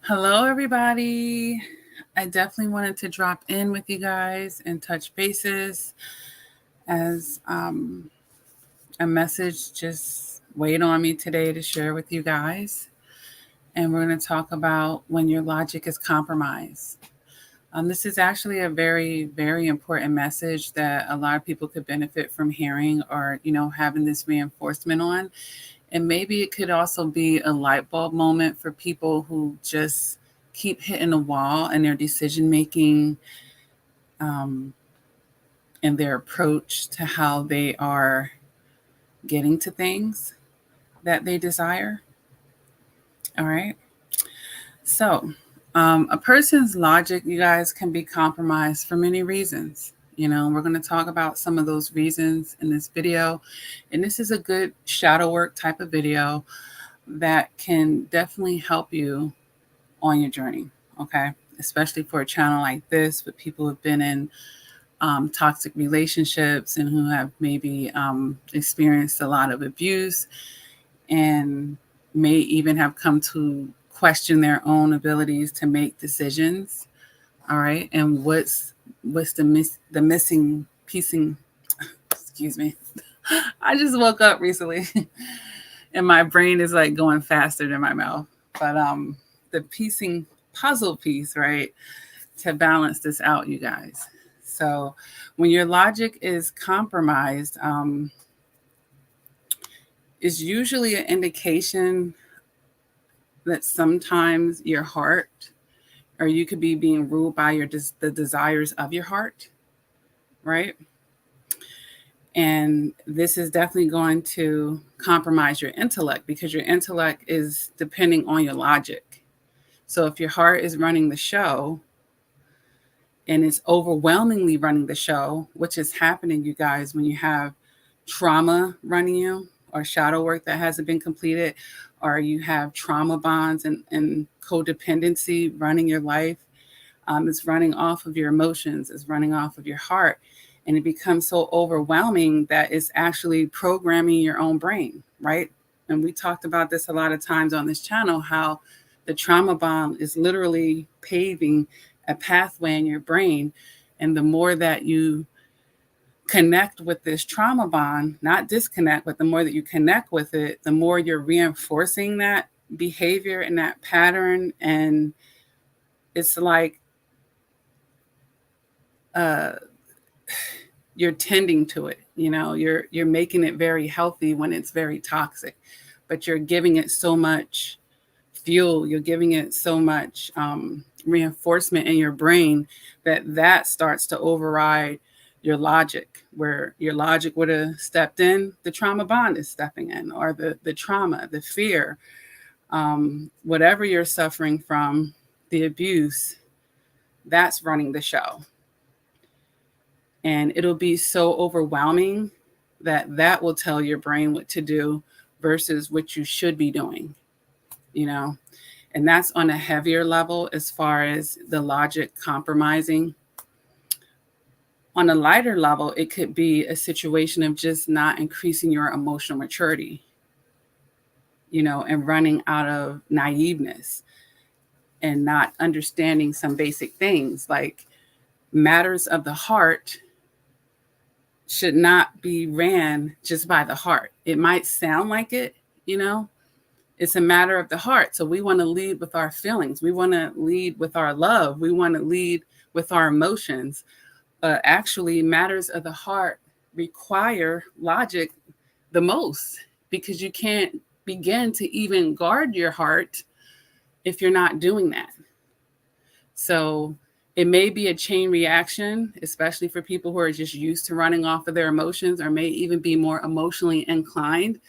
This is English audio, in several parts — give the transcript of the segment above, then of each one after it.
Hello, everybody. I definitely wanted to drop in with you guys and touch bases as a message just weighed on me today to share with you guys. And we're going to talk about when your logic is compromised. This is actually a very, very important message that a lot of people could benefit from hearing or, having this reinforcement on. And maybe it could also be a light bulb moment for people who just keep hitting a wall in their decision making um, and their approach to how they are getting to things that they desire. All right. So, a person's logic, you guys, can be compromised for many reasons. We're going to talk about some of those reasons in this video. And this is a good shadow work type of video that can definitely help you on your journey. Okay. Especially for a channel like this with people who've been in toxic relationships and who have maybe experienced a lot of abuse and may even have come to question their own abilities to make decisions. All right. And what's the missing piecing, excuse me. I just woke up recently and my brain is like going faster than my mouth. But the piecing puzzle piece, right, to balance this out, you guys. So when your logic is compromised, is usually an indication that sometimes your heart, or you could be being ruled by the desires of your heart, right? And this is definitely going to compromise your intellect because your intellect is depending on your logic. So if your heart is running the show and it's overwhelmingly running the show, which is happening, you guys, when you have trauma running you or shadow work that hasn't been completed, or you have trauma bonds and codependency running your life, it's running off of your emotions, it's running off of your heart. And it becomes so overwhelming that it's actually programming your own brain, right? And we talked about this a lot of times on this channel, how the trauma bond is literally paving a pathway in your brain. And the more that you connect with this trauma bond, not disconnect, but the more that you connect with it, the more you're reinforcing that behavior and that pattern. And it's like you're tending to it. You're making it very healthy when it's very toxic, but you're giving it so much fuel, you're giving it so much reinforcement in your brain that starts to override your logic. Where your logic would have stepped in, the trauma bond is stepping in, or the trauma, the fear, whatever you're suffering from, the abuse, that's running the show. And it'll be so overwhelming that will tell your brain what to do versus what you should be doing, and that's on a heavier level as far as the logic compromising. On a lighter level, it could be a situation of just not increasing your emotional maturity, and running out of naiveness and not understanding some basic things like matters of the heart should not be ran just by the heart. It might sound like it, it's a matter of the heart. So we want to lead with our feelings. We want to lead with our love. We want to lead with our emotions. Actually, matters of the heart require logic the most, because you can't begin to even guard your heart if you're not doing that. So it may be a chain reaction, especially for people who are just used to running off of their emotions, or may even be more emotionally inclined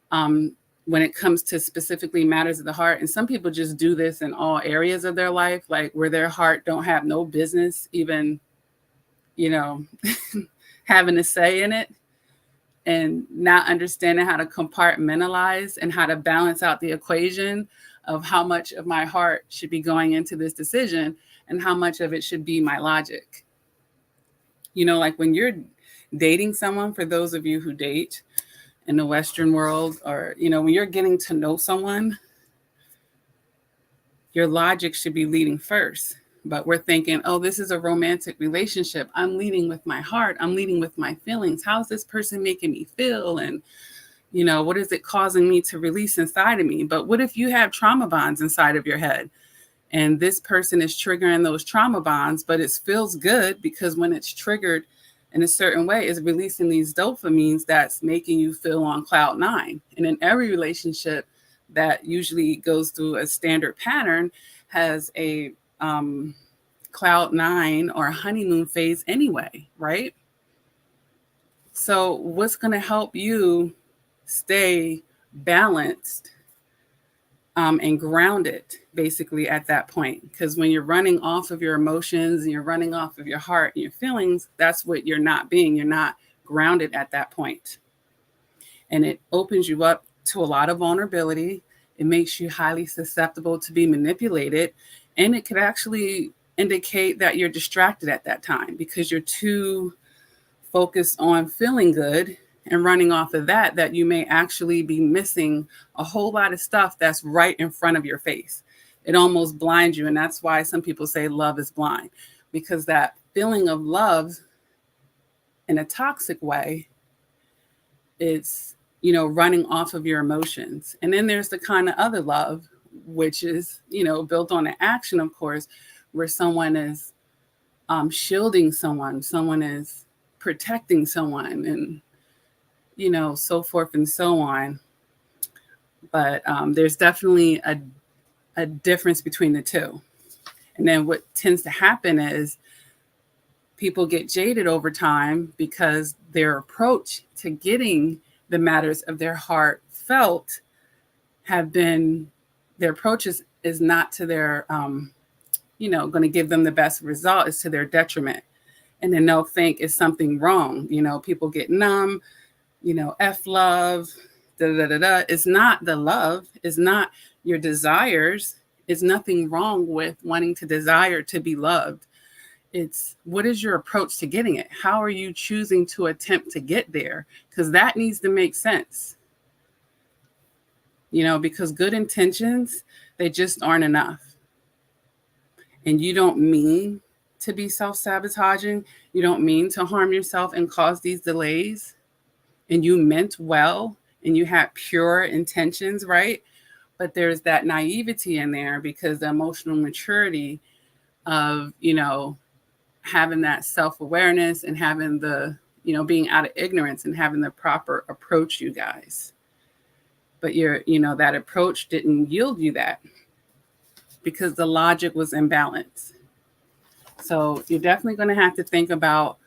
when it comes to specifically matters of the heart. And some people just do this in all areas of their life, like where their heart don't have no business even, having a say in it, and not understanding how to compartmentalize and how to balance out the equation of how much of my heart should be going into this decision and how much of it should be my logic. Like when you're dating someone, for those of you who date in the Western world, or, when you're getting to know someone, your logic should be leading first. But we're thinking, oh, this is a romantic relationship. I'm leading with my heart. I'm leading with my feelings. How's this person making me feel? And, what is it causing me to release inside of me? But what if you have trauma bonds inside of your head? And this person is triggering those trauma bonds, but it feels good because when it's triggered in a certain way, it's releasing these dopamines that's making you feel on cloud nine. And in every relationship that usually goes through a standard pattern has a cloud nine or honeymoon phase anyway, right? So what's going to help you stay balanced and grounded basically at that point? Because when you're running off of your emotions and you're running off of your heart and your feelings, that's what you're not being. You're not grounded at that point. And it opens you up to a lot of vulnerability. It makes you highly susceptible to be manipulated. And it could actually indicate that you're distracted at that time because you're too focused on feeling good and running off of that you may actually be missing a whole lot of stuff that's right in front of your face. It almost blinds you. And that's why some people say love is blind, because that feeling of love in a toxic way, it's, running off of your emotions. And then there's the kind of other love, which is, built on an action, of course, where someone is shielding someone is protecting someone, and so forth and so on. But there's definitely a difference between the two. And then what tends to happen is people get jaded over time because their approach to getting the matters of their heart felt their approach is not to their, going to give them the best result, is to their detriment. And then they'll think it's something wrong. People get numb, F love, da da da da. It's not the love. It's not your desires. It's nothing wrong with wanting to desire to be loved. It's what is your approach to getting it? How are you choosing to attempt to get there? Because that needs to make sense. Because good intentions, they just aren't enough. And you don't mean to be self-sabotaging. You don't mean to harm yourself and cause these delays. And you meant well and you had pure intentions, right? But there's that naivety in there because the emotional maturity of, having that self-awareness and having the, being out of ignorance and having the proper approach, you guys. But that approach didn't yield you that because the logic was imbalanced. So you're definitely going to have to think about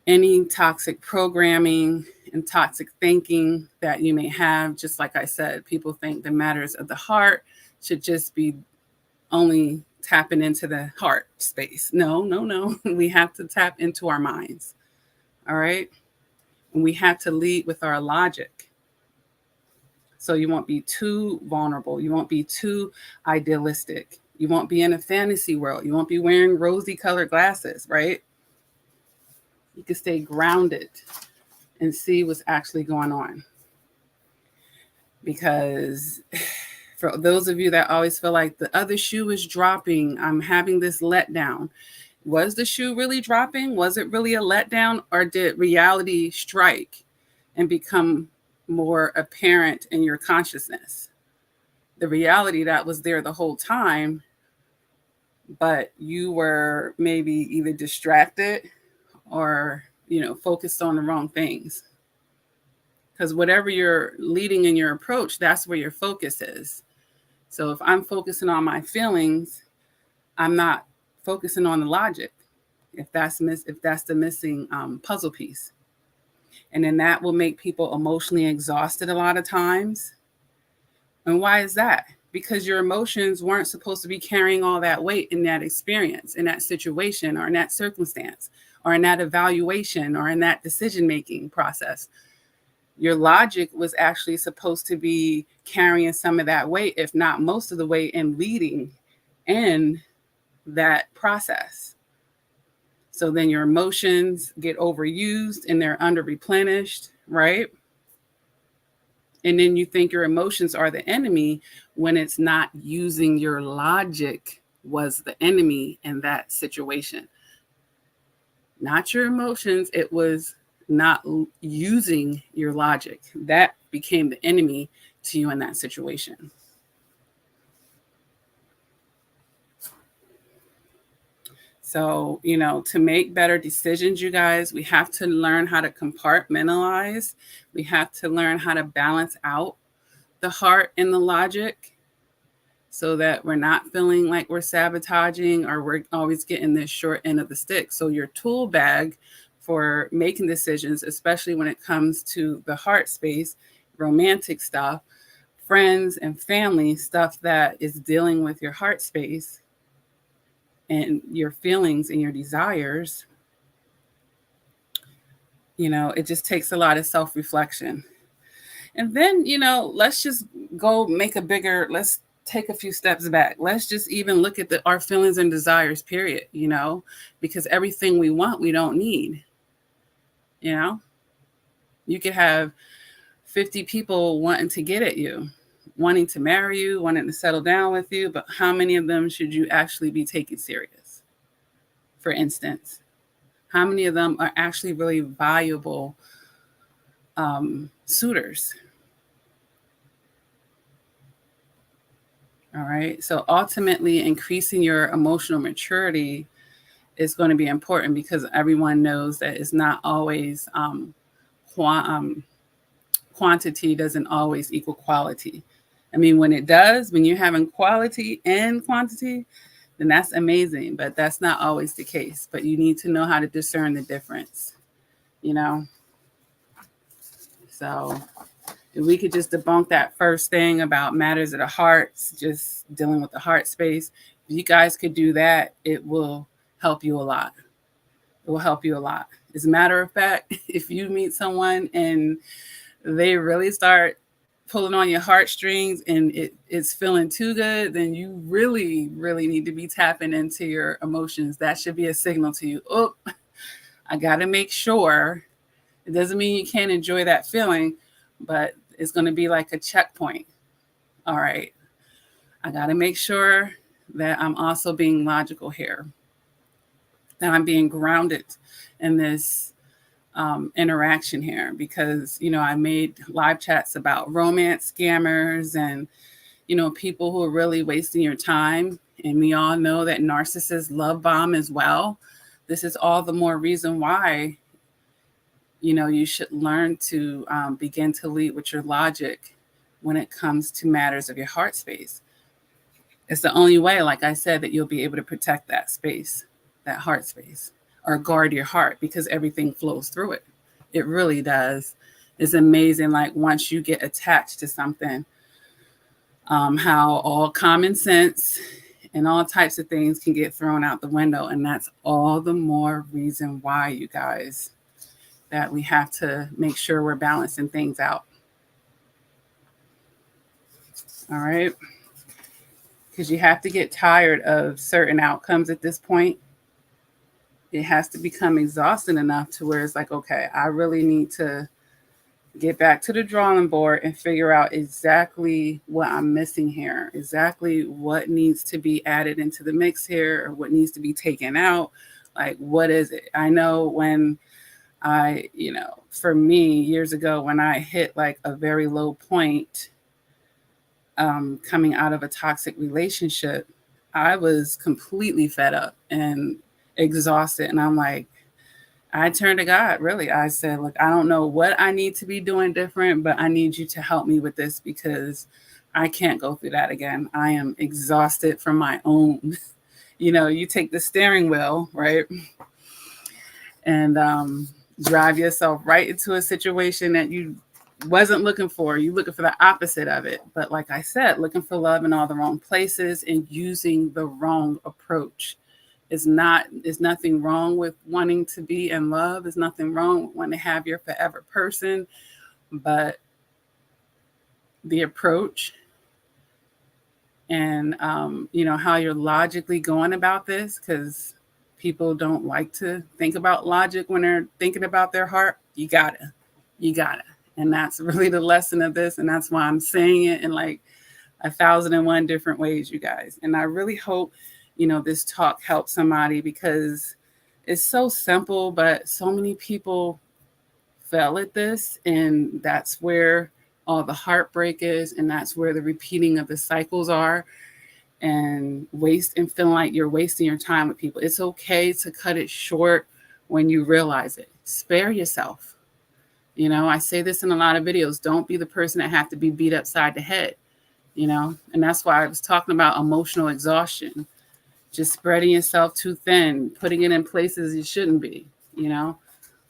any toxic programming and toxic thinking that you may have. Just like I said, people think the matters of the heart should just be only tapping into the heart space. No. We have to tap into our minds. All right. And we have to lead with our logic. So you won't be too vulnerable. You won't be too idealistic. You won't be in a fantasy world. You won't be wearing rosy colored glasses, right? You can stay grounded and see what's actually going on. Because for those of you that always feel like the other shoe is dropping, I'm having this letdown. Was the shoe really dropping? Was it really a letdown? Or did reality strike and become more apparent in your consciousness? The reality that was there the whole time, but you were maybe either distracted or, focused on the wrong things. Because whatever you're leading in your approach, that's where your focus is. So if I'm focusing on my feelings, I'm not focusing on the logic. If that's the missing puzzle piece. And then that will make people emotionally exhausted a lot of times. And why is that? Because your emotions weren't supposed to be carrying all that weight in that experience, in that situation, or in that circumstance, or in that evaluation, or in that decision-making process. Your logic was actually supposed to be carrying some of that weight, if not most of the weight, and leading in that process. So then your emotions get overused and they're under replenished, right? And then you think your emotions are the enemy when it's not. Using your logic was the enemy in that situation, not your emotions. It was not using your logic that became the enemy to you in that situation. So, to make better decisions, you guys, we have to learn how to compartmentalize. We have to learn how to balance out the heart and the logic so that we're not feeling like we're sabotaging or we're always getting this short end of the stick. So, your tool bag for making decisions, especially when it comes to the heart space, romantic stuff, friends and family stuff that is dealing with your heart space and your feelings and your desires, it just takes a lot of self-reflection. And then, let's just go make let's take a few steps back. Let's just even look at our feelings and desires, period, because everything we want, we don't need. You could have 50 people wanting to get at you, wanting to marry you, wanting to settle down with you, but how many of them should you actually be taking serious? For instance, how many of them are actually really valuable suitors? All right. So ultimately, increasing your emotional maturity is going to be important because everyone knows that it's not always quantity doesn't always equal quality. I mean, when it does, when you're having quality and quantity, then that's amazing. But that's not always the case. But you need to know how to discern the difference, you know? So if we could just debunk that first thing about matters of the hearts, just dealing with the heart space, if you guys could do that, it will help you a lot. It will help you a lot. As a matter of fact, if you meet someone and they really start pulling on your heartstrings and it's feeling too good, then you really, really need to be tapping into your emotions. That should be a signal to you. Oh, I got to make sure. It doesn't mean you can't enjoy that feeling, but it's going to be like a checkpoint. All right. I got to make sure that I'm also being logical here, that I'm being grounded in this interaction here, because I made live chats about romance scammers and people who are really wasting your time, and we all know that narcissists love bomb as well. This is all the more reason why you should learn to begin to lead with your logic when it comes to matters of your heart space. It's the only way, like I said, that you'll be able to protect that space, that heart space, or guard your heart, because everything flows through it. It really does. It's amazing. Like once you get attached to something, how all common sense and all types of things can get thrown out the window. And that's all the more reason why, you guys, that we have to make sure we're balancing things out. All right. Because you have to get tired of certain outcomes at this point. It has to become exhausting enough to where it's like, okay, I really need to get back to the drawing board and figure out exactly what I'm missing here, exactly what needs to be added into the mix here, or what needs to be taken out. Like, what is it? I know when for me, years ago, when I hit like a very low point, coming out of a toxic relationship, I was completely fed up and exhausted. And I'm like, I turned to God, really. I said, look, I don't know what I need to be doing different, but I need you to help me with this, because I can't go through that again. I am exhausted from my own, you take the steering wheel, right? And drive yourself right into a situation that you wasn't looking for. You looking for the opposite of it. But like I said, looking for love in all the wrong places and using the wrong approach. There's nothing wrong with wanting to be in love. There's nothing wrong with wanting to have your forever person. But the approach and, how you're logically going about this, because people don't like to think about logic when they're thinking about their heart. You gotta. And that's really the lesson of this. And that's why I'm saying it in like 1,001 different ways, you guys. And I really hope, this talk helps somebody, because it's so simple, but so many people fail at this. And that's where all the heartbreak is. And that's where the repeating of the cycles are, and feeling like you're wasting your time with people. It's okay to cut it short when you realize it. Spare yourself. I say this in a lot of videos. Don't be the person that have to be beat upside the head, and that's why I was talking about emotional exhaustion. Just spreading yourself too thin, putting it in places you shouldn't be,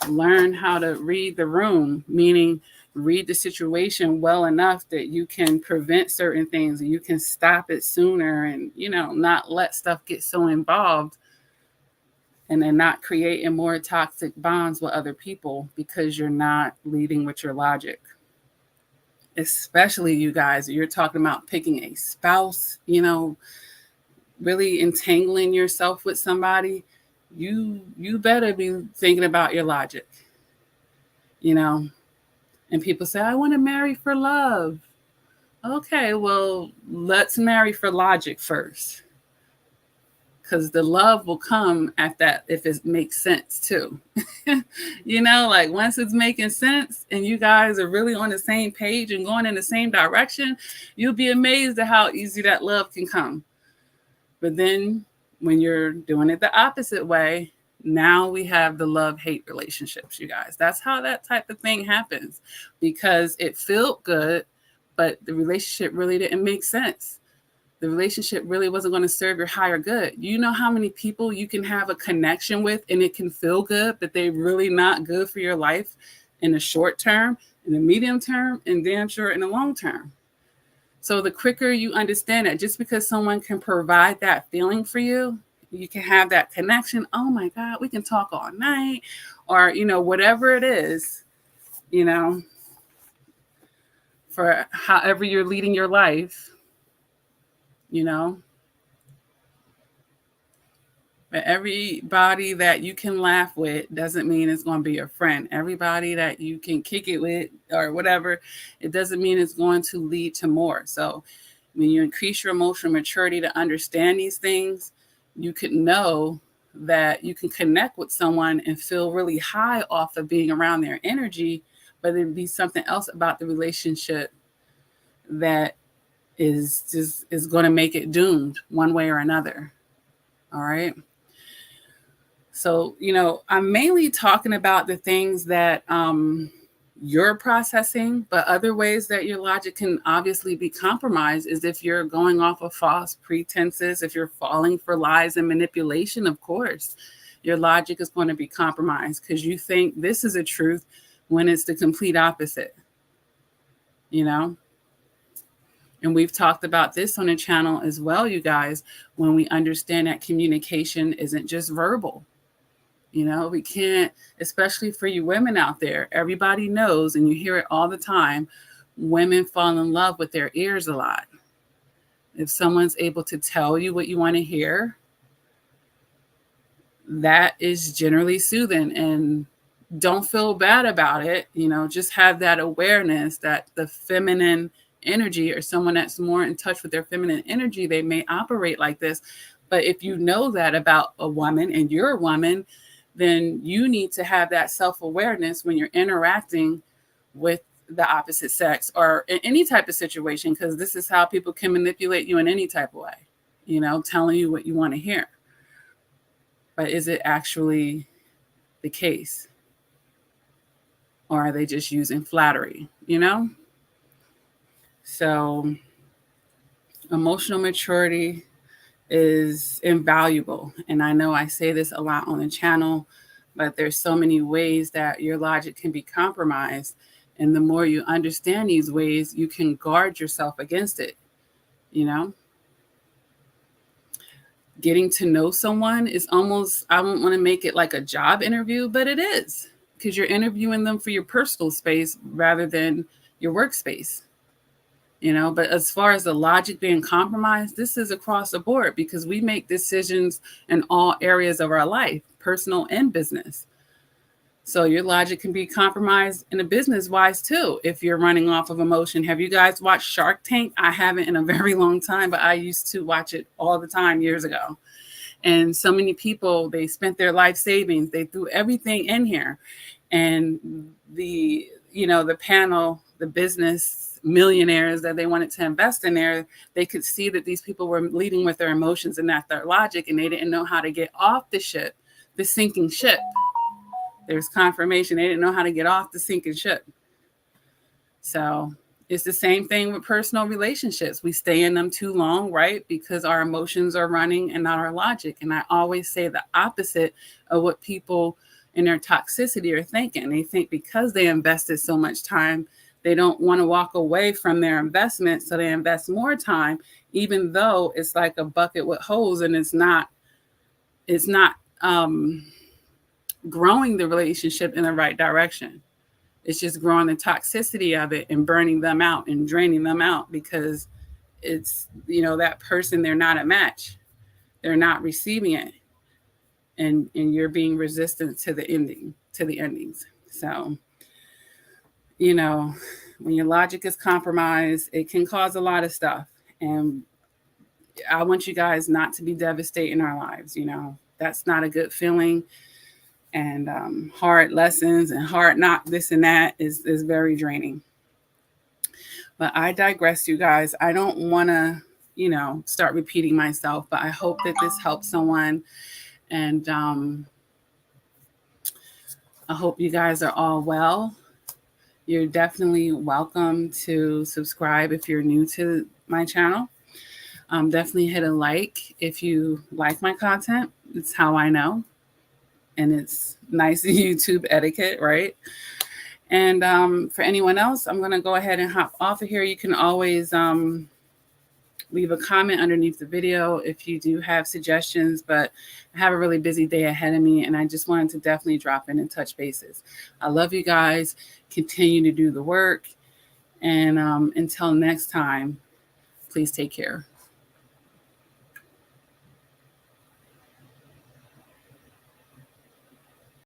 learn how to read the room, meaning read the situation well enough that you can prevent certain things and you can stop it sooner, and not let stuff get so involved, and then not creating more toxic bonds with other people because you're not leading with your logic. Especially, you guys, you're talking about picking a spouse, really entangling yourself with somebody, you better be thinking about your logic, and people say, I want to marry for love. Okay, well, let's marry for logic first, because the love will come at that if it makes sense too. Like once it's making sense and you guys are really on the same page and going in the same direction, you'll be amazed at how easy that love can come. But then when you're doing it the opposite way, now we have the love-hate relationships, you guys. That's how that type of thing happens, because it felt good, but the relationship really didn't make sense. The relationship really wasn't going to serve your higher good. You know how many people you can have a connection with and it can feel good, but they're really not good for your life in the short term, in the medium term, and damn sure in the long term. So the quicker you understand that, just because someone can provide that feeling for you, you can have that connection. Oh my God, we can talk all night, or, whatever it is, for however you're leading your life, But everybody that you can laugh with doesn't mean it's going to be your friend. Everybody that you can kick it with or whatever, it doesn't mean it's going to lead to more. So when you increase your emotional maturity to understand these things, you can know that you can connect with someone and feel really high off of being around their energy, but there'd be something else about the relationship that is going to make it doomed one way or another. All right. So, I'm mainly talking about the things that you're processing, but other ways that your logic can obviously be compromised is if you're going off of false pretenses, if you're falling for lies and manipulation, of course, your logic is going to be compromised because you think this is a truth when it's the complete opposite, And we've talked about this on the channel as well, you guys, when we understand that communication isn't just verbal. We can't, especially for you women out there, everybody knows, and you hear it all the time, women fall in love with their ears a lot. If someone's able to tell you what you want to hear, that is generally soothing, and don't feel bad about it. Just have that awareness that the feminine energy, or someone that's more in touch with their feminine energy, they may operate like this. But if you know that about a woman and you're a woman, then you need to have that self-awareness when you're interacting with the opposite sex or in any type of situation, because this is how people can manipulate you in any type of way, telling you what you want to hear. But is it actually the case? Or are they just using flattery, So emotional maturity is invaluable. And I know I say this a lot on the channel, but there's so many ways that your logic can be compromised. And the more you understand these ways, you can guard yourself against it, Getting to know someone is almost, I don't want to make it like a job interview, but it is, because you're interviewing them for your personal space rather than your workspace. But as far as the logic being compromised, this is across the board, because we make decisions in all areas of our life, personal and business. So your logic can be compromised in a business wise too if you're running off of emotion. Have you guys watched Shark Tank? I haven't in a very long time, but I used to watch it all the time years ago. And so many people, they spent their life savings, they threw everything in here. And the panel, the business millionaires that they wanted to invest in there, they could see that these people were leading with their emotions and not their logic, and they didn't know how to get off the ship, the sinking ship. There's confirmation. They didn't know how to get off the sinking ship. So it's the same thing with personal relationships. We stay in them too long, right? Because our emotions are running and not our logic. And I always say the opposite of what people in their toxicity are thinking. They think because they invested so much time, they don't want to walk away from their investment. So they invest more time, even though it's like a bucket with holes and it's not growing the relationship in the right direction. It's just growing the toxicity of it and burning them out and draining them out because it's, that person, they're not a match. They're not receiving it. And you're being resistant to the endings. So, when your logic is compromised, it can cause a lot of stuff. And I want you guys not to be devastating our lives. That's not a good feeling. And hard lessons and hard not this and that is very draining. But I digress, you guys. I don't want to, start repeating myself, but I hope that this helps someone. And I hope you guys are all well. You're definitely welcome to subscribe if you're new to my channel. Definitely hit a like if you like my content. It's how I know. And it's nice YouTube etiquette, right? And for anyone else, I'm going to go ahead and hop off of here. You can always leave a comment underneath the video if you do have suggestions, but I have a really busy day ahead of me, and I just wanted to definitely drop in and touch bases. I love you guys. Continue to do the work. And until next time, please take care.